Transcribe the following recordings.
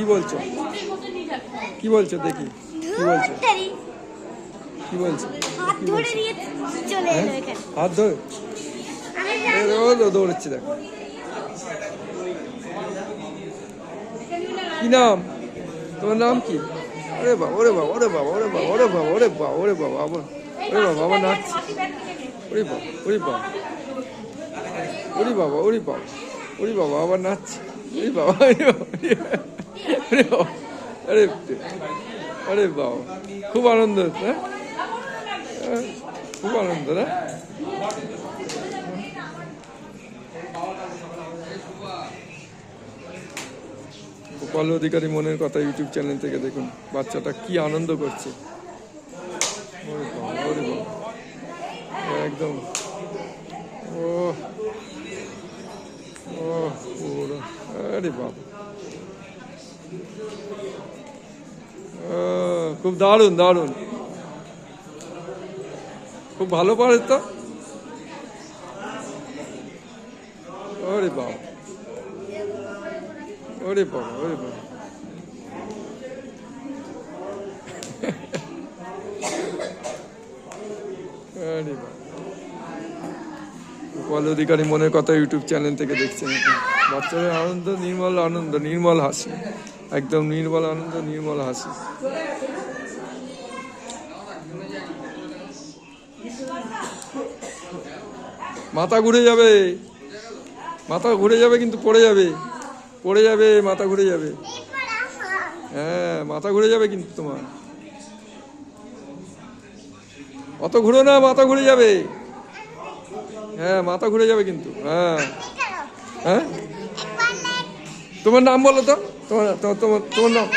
কি বলছো? কি বলছো দেখি? কি বলছো? কি বলছো? হাত ধরে নিয়ে চলে এলো এখানে। হাত ধরে দৌড়চ্ছে দেখো। কি নাম তোমার? নাম কি? ওরে বাবা, ওরে বাবা, ওরে বাবা, ওরে বাবা, ওরে বাবা, ওরে বাবা, ওরে বাবা, আবার ওরে বাবা, আবার নাচছে। ওরে বাবা, ওরে বাবা, ওরে বাবা, ওরে বাবা, ওরে বাবা, আবার নাচছে। ওরে বাবা, ওরে বাবা, আরে আরে বাবা, খুব আনন্দ হচ্ছে। হ্যাঁ, খুব আনন্দ না? গোপাল অধিকারী মনের কথা ইউটিউব চ্যানেল থেকে দেখুন বাচ্চাটা কি আনন্দ করছে। ওরে বাবা, ওরে বাবা, একদম ও ও পুরো, আরে বাবা, খুব দারুণ দারুণ, খুব ভালো পারে তো। ওরে বাবা, ওরে বাবা, ওরে বাবা, আরে বাবা। গোপাল অধিকারী মনের কথা ইউটিউব চ্যানেল থেকে দেখছেন। বাচ্চাদের আনন্দ, নির্মল আনন্দ, নির্মল হাসি, একদম নির্মল আনন্দ, নির্মল হাসি। মাথা ঘুরে যাবে, মাথা ঘুরে যাবে, কিন্তু পড়ে যাবে, পড়ে যাবে, মাথা ঘুরে যাবে। হ্যাঁ, মাথা ঘুরে যাবে কিন্তু তোমার। অত ঘুরো না, মাথা ঘুরে যাবে। হ্যাঁ, মাথা ঘুরে যাবে কিন্তু। হ্যাঁ হ্যাঁ, তোমার নাম বলো তো, তোমার তোমার তোমার নাম?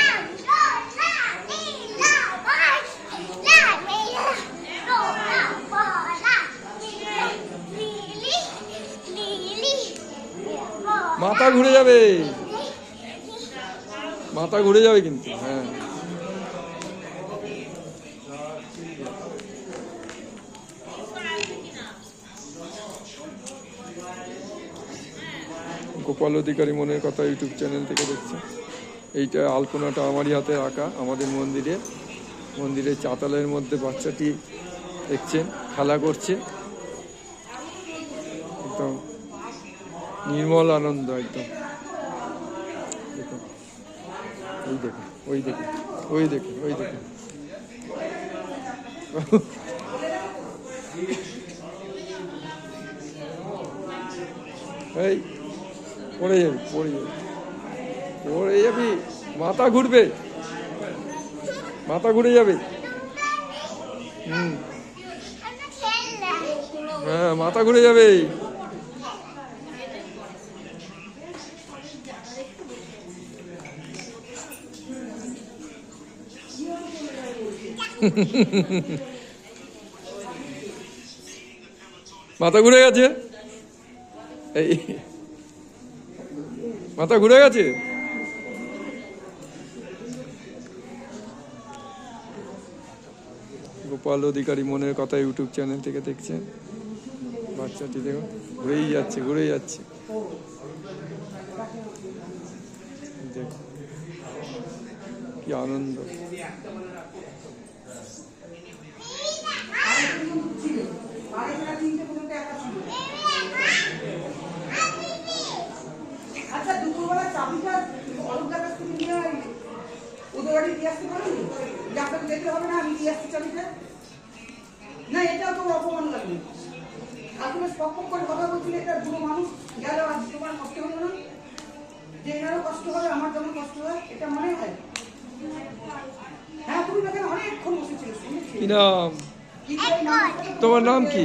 মাথা ঘুরে যাবে, মাথা ঘুরে যাবে কিন্তু। হ্যাঁ, গোপাল অধিকারী মনের কথা ইউটিউব চ্যানেল থেকে দেখছে। এইটা আলপনাটা আমারই হাতে আঁকা, আমাদের মন্দিরের চাতালের মধ্যে বাচ্চাটি দেখছেন খেলা করছে, একদম নির্মল আনন্দ একদম। দেখুন, ওই দেখুন, ওই দেখুন, ওই দেখুন, ওই দেখুন। এই পড়ে যাবি, পড়ে যাবি, পড়ে যাবি, মাথা ঘুরবে, মাথা ঘুরে যাবে। হ্যাঁ, মাথা ঘুরে যাবে। মাথা ঘুরে গেছে, এই মাথা ঘুরে গেছে। গোপাল অধিকারী মনের কথা ইউটিউব চ্যানেল থেকে দেখছেন। বাচ্চাটি দেখুন ঘুরেই যাচ্ছে, ঘুরেই যাচ্ছে। কি আনন্দ। না, এটাও তো অপমান লাগবে। আসলে পক্ষ করে কথা বলছিল, এটা বুড়ো মানুষ গেল, আজ তোমার কষ্ট হলো না? যে এনারও কষ্ট হবে, আমার যেমন কষ্ট হয়, এটা মনে হয়? হ্যাঁ, তুমি এখানে অনেকক্ষণ বসেছিল। কি নাম তোমার? নাম কি?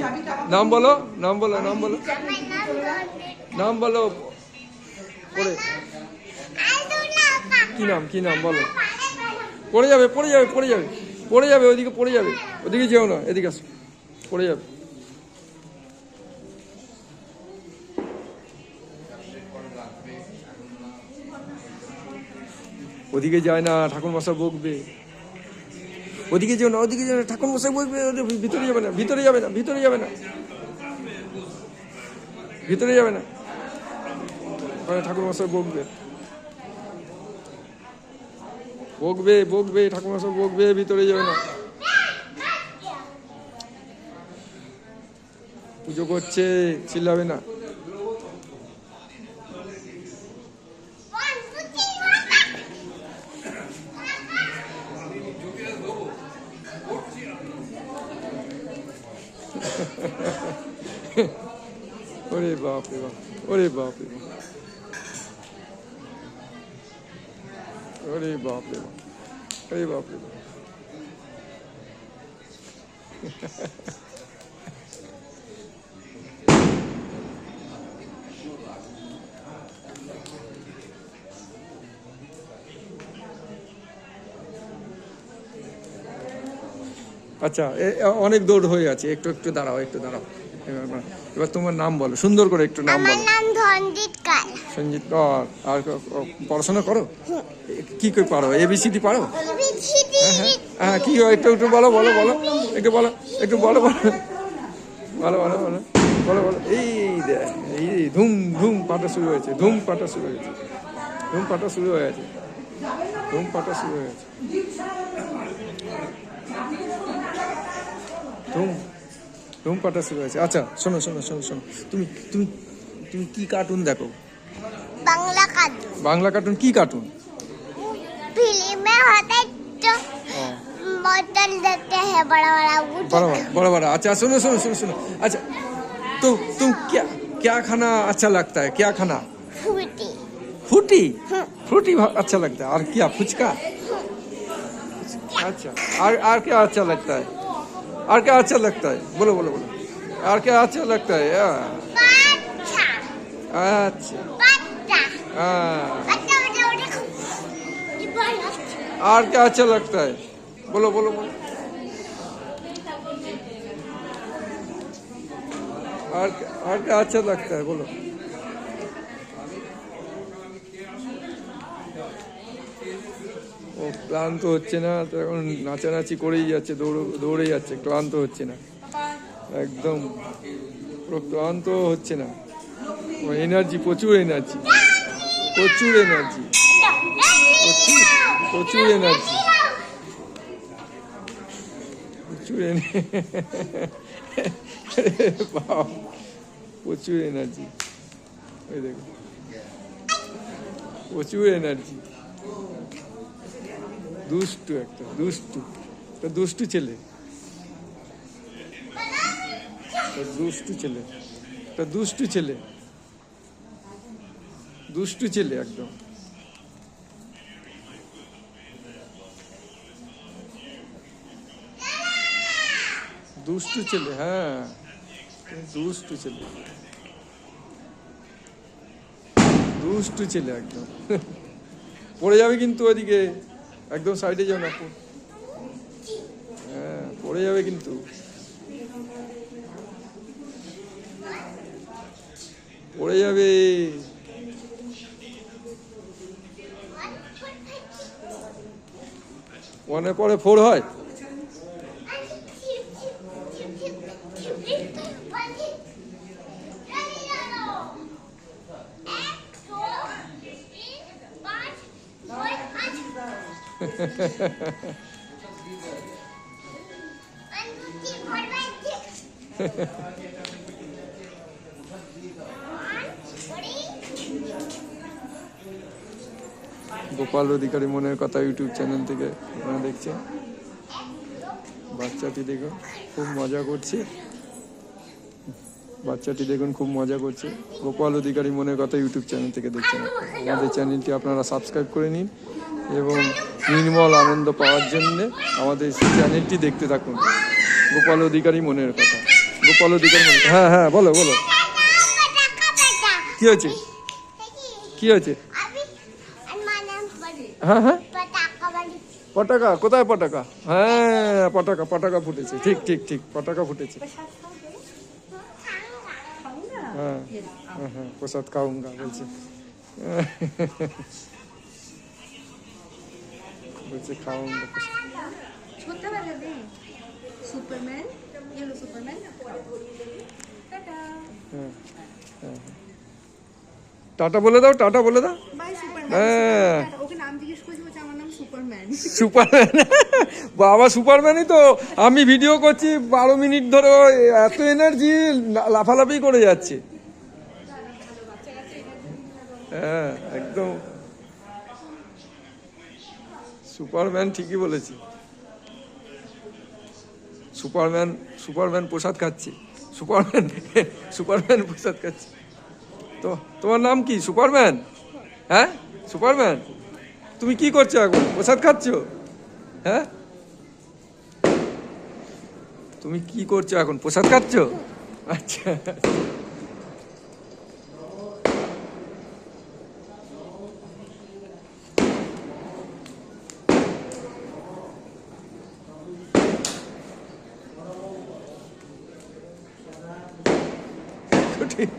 নাম বলো, নাম বলো, নাম বলো, নাম বলো। পড়ে কি নাম? কি নাম বলো? পড়ে যাবে, পড়ে যাবে, পড়ে যাবে, পড়ে যাবে, ওইদিকে পড়ে যাবে, ওদিকে যেও না, এদিকে আসো, পড়ে যাবে। ওদিকে যায় না, ঠাকুর মশাই বকবে। ওদিকে যেও না, ওদিকে যেও না, ঠাকুর মশাই বকবে। ভিতরে যাবে না, ভিতরে যাবে না, ভিতরে যাবে না, ভিতরে যাবে না, ঠাকুর মশাই বকবে। বকবে বকবে, ঠাকুমা সব বকবে, ভিতরে যাবে না। পুজো করছে, চিল্লাবে না। ওরে বাপ রে বাপ, ওরে বাপ রে বাপ, ওরে বাপ রে বাপ, ওরে বাপ রে বাপ। আচ্ছা, অনেক দৌড় হয়ে আছে, একটু একটু দাঁড়াও, একটু দাঁড়াও। এবার তোমার নাম বলো, সুন্দর করে একটু নাম আমার বলো। নাম ধনজিৎ কাল। সঞ্জিত কর। আর পড়াশোনা করো? কি করে পারো? এবিসিডি পারো? হ্যাঁ হ্যাঁ হ্যাঁ, কি হয় একটু একটু বলো, বলো বলো, একটু বলো, একটু বলো বলো বলো বলো বলো বলো বলো। এই দেখ, এই ধুম ধুম পাটা শুরু হয়েছে, ধুম পাটা শুরু হয়েছে, ধুম পাটা শুরু হয়ে গেছে, ধুম পাটা শুরু হয়ে গেছে, ধুম ধুম পাটা শুরু হয়েছে। আচ্ছা শোনো শোনো শোনো শোনো, তুমি তুমি তুমি কি কার্টুন দেখো? বাংলা কার্টুন। বাংলা কার্টুন কি কার্টুন? फिल्म में होता है तो बोतल देते हैं बड़ा बड़ा बड़ा बड़ा बड़ा। अच्छा सुनो सुनो सुनो सुनो, अच्छा तो तुम क्या क्या खाना अच्छा लगता है? क्या खाना? फ्रूटी। फ्रूटी? फ्रूटी अच्छा लगता है। और क्या? फुचका? अच्छा, और क्या अच्छा लगता है? और क्या अच्छा लगता है? बोलो बोलो बोलो, और क्या अच्छा लगता है? बच्चा अच्छा बच्चा हाँ, बच्चा बच्चा देखो ये बड़ा अच्छा। और क्या अच्छा लगता है? बोलो बोलो बोलो, और क्या अच्छा लगता है? बोलो। ও ক্লান্ত হচ্ছে না তো, এখন নাচানাচি করেই যাচ্ছে, দৌড়ে যাচ্ছে, ক্লান্ত হচ্ছে না, একদম পুরো ক্লান্ত হচ্ছে না। ও এনার্জি, প্রচুর এনার্জি, প্রচুর এনার্জি, প্রচুর এনার্জি, প্রচুর প্রচুর এনার্জি। ওই দেখো, প্রচুর এনার্জি। দুষ্টু একটা, দুষ্টু একটা, দুষ্টু ছেলে, দুষ্টু ছেলে, একটা দুষ্টু ছেলে, দুষ্টু ছেলে একদম। দুষ্টু ছেলে, হ্যাঁ দুষ্টু ছেলে, দুষ্টু ছেলে একদম। পড়ে যাবে কিন্তু ওইদিকে, একদম সাইডে যাও না, হ্যাঁ পড়ে যাবে কিন্তু। পড়ে যাবে। ওয়ানে পরে 4 হয়। গোপাল অধিকারী মনের কথা ইউটিউব চ্যানেল থেকে আপনারা দেখছেন। বাচ্চাটি দেখুন খুব মজা করছে, বাচ্চাটি দেখুন খুব মজা করছে। গোপাল অধিকারী মনের কথা ইউটিউব চ্যানেল থেকে দেখছেন। আমাদের চ্যানেলটি আপনারা সাবস্ক্রাইব করে নিন এবং নির্মল আনন্দ পাওয়ার জন্য আমাদের চ্যানেলটি দেখতে থাকুন। গোপাল অধিকারী মনের কথা, গোপাল অধিকারী মনের কথা। হ্যাঁ হ্যাঁ বলো বলো, কি হয়েছে? কি হয়েছে? হ্যাঁ হ্যাঁ, পটাকা কোথায়? পটাকা, হ্যাঁ পটাকা, পটাকা ফুটেছে, ঠিক ঠিক ঠিক, পটাকা ফুটেছে। হ্যাঁ হ্যাঁ হ্যাঁ, প্রসাদ খাউঙ্গা বলছে, বলছে খাউঙ্গা প্রসাদ। छोटा वाला दे सुपरमैन, ये लो सुपरमैन। टाटा হ্যাঁ হ্যাঁ, টাটা বলে দাও, টাটা বলে দাও। Bye superman. হ্যাঁ ওকে নাম জিজ্ঞেস করেছি, বলছে আমার নাম সুপারম্যান। সুপারম্যান বাবা, সুপারম্যানই তো। আমি ভিডিও করছি 12 মিনিট ধরে, ও এত এনার্জি, লাফালাফি করে যাচ্ছে। হ্যাঁ, একদম সুপারম্যান, ঠিকই বলেছি। সুপারম্যান, সুপারম্যান প্রসাদ খাচ্ছে। সুপারম্যান, সুপারম্যান প্রসাদ খাচ্ছে। তো তোমার নাম কি? সুপারম্যান? হ্যাঁ, সুপারম্যান, তুমি কি করছো এখন? প্রসাদ খাচ্ছ? হ্যাঁ, তুমি কি করছো এখন? প্রসাদ খাচ্ছ? আচ্ছা, ঠিক।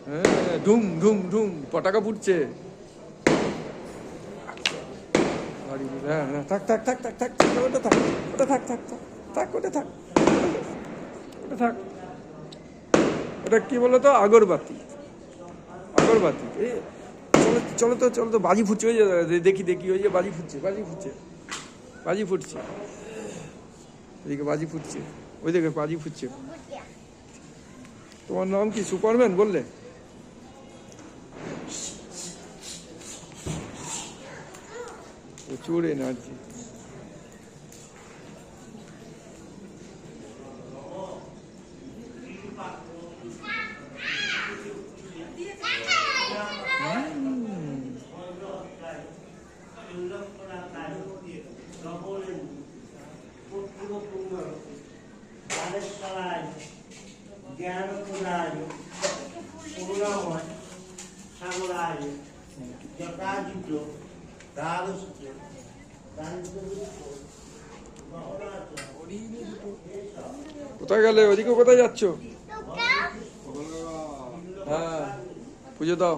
হ্যাঁ, ধুম ধুম ধুম পটাকা ফুটছে। হ্যাঁ হ্যাঁ, থাক থাক থাক থাক থাক, ওটা থাক, ওটা থাক থাক থাক থাক, ওটা থাক, ওটা থাক। ওটা কি বলো তো? আগরবাতি, আগরবাতি। এই চলো চলো তো, চলো তো, বাজি ফুটছে। ওই যে দেখি দেখি, ওই যে বাজি ফুটছে, বাজি ফুটছে, বাজি ফুটছে। ওইদিকে বাজি ফুটছে, ওই দিকে বাজি ফুটছে। তোমার নাম কি? সুপারম্যান বললে? প্রচুর এনার্জি। কোথায় গেলে? ওদিকে কোথায় যাচ্ছ? হ্যাঁ, পুজো দাও।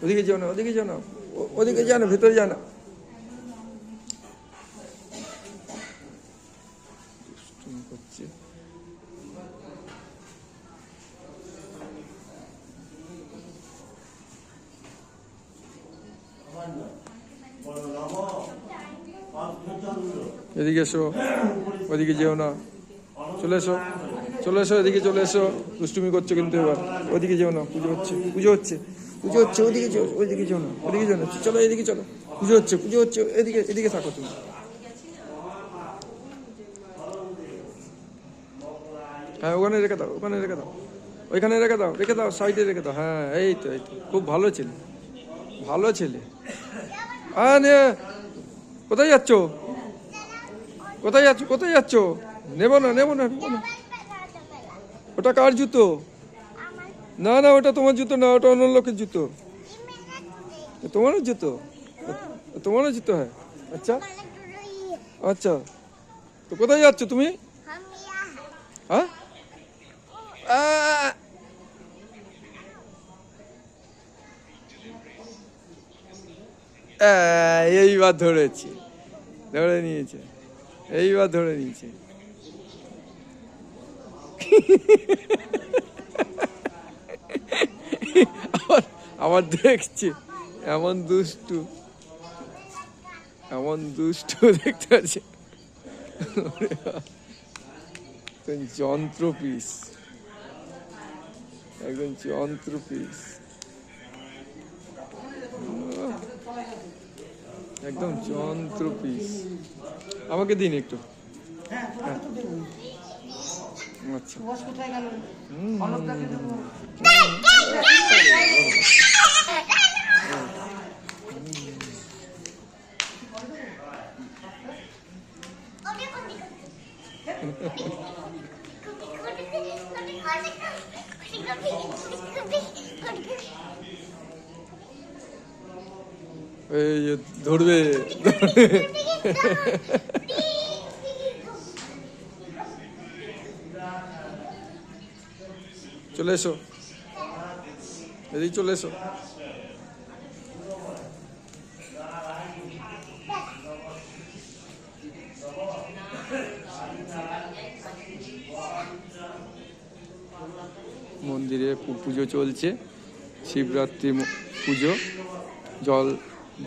ওদিকে যাও না, ওদিকে যাও না, ওদিকে যাও না, ভেতরে যাও না। করছে এদিকে এসো, ওদিকে যেও না, চলে এসো, চলে এসো, এদিকে চলে এসো। দুষ্টুমি করছো কিন্তু এবার। ওদিকে যেও না, পুজো হচ্ছে, পুজো হচ্ছে, পুজো হচ্ছে। ওদিকে যেও, ওইদিকে যেও না, ওদিকে যেও না, চলো এদিকে চলো, পুজো হচ্ছে, পুজো হচ্ছে। এদিকে, এদিকে থাকো তুমি। হ্যাঁ, ওখানে রেখে দাও, ওখানে রেখে দাও, ওইখানে রেখে দাও, রেখে দাও, সাইডে রেখে দাও। হ্যাঁ, এই তো, এই তো, খুব ভালো ছেলে, ভালো ছেলে। কোথায় যাচ্ছ? কোথায় যাচ্ছ? কোথায় যাচ্ছ? নেবো না, নেবো না, নেবো না। ওটা কার জুতো? না না, ওটা তোমার জুতো না, ওটা অন্য লোকের জুতো। তোমারও জুতো? তোমারও জুতো? হ্যাঁ, আচ্ছা আচ্ছা। তো কোথায় যাচ্ছ তুমি? হ্যাঁ, এইবার ধরেছি, ধরে নিয়েছে, এইবার ধরে নিয়েছে। আবার দেখছি, এমন দুষ্টু, এমন দুষ্টু দেখতে পাচ্ছি। যন্ত্র পিস, একদম যন্ত্র পিস, একদম যন্ত্র পিস। আমাকে দিন একটু। আচ্ছা, এই যে ধরবে। চলে এসো, এদিকে চলে এসো। মন্দিরে পুজো চলছে, শিবরাত্রি পুজো। জল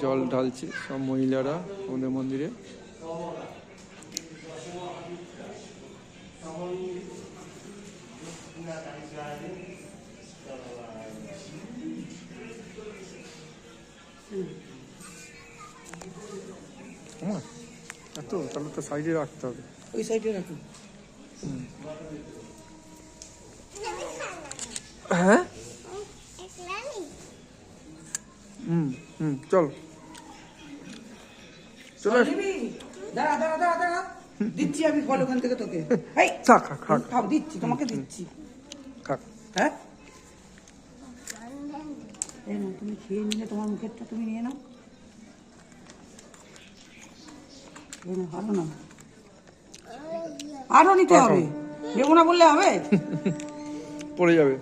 জল ঢালছে সব মহিলারা আমাদের মন্দিরে। আমার এত তাহলে তো সাইডে রাখতে হবে। ওই সাইডে রাখুন। হ্যাঁ একলা নেই। চল চলে আস। নিবি? দাঁড়া দাঁড়া দাঁড়া দাঁড়া, দিচ্ছি আমি ফল ওখান থেকে তোকে। এই খা খা খা খাও, দিচ্ছি তোমাকে দিচ্ছি। খা। হ্যাঁ এই নাও, তুমি খেয়ে নিলে তোমার মুখেরটা তুমি নিয়ে নাও। এই নাও, আরো নাও, আরো নিতে হবে, দেবো না বললে হবে? পড়ে যাবে।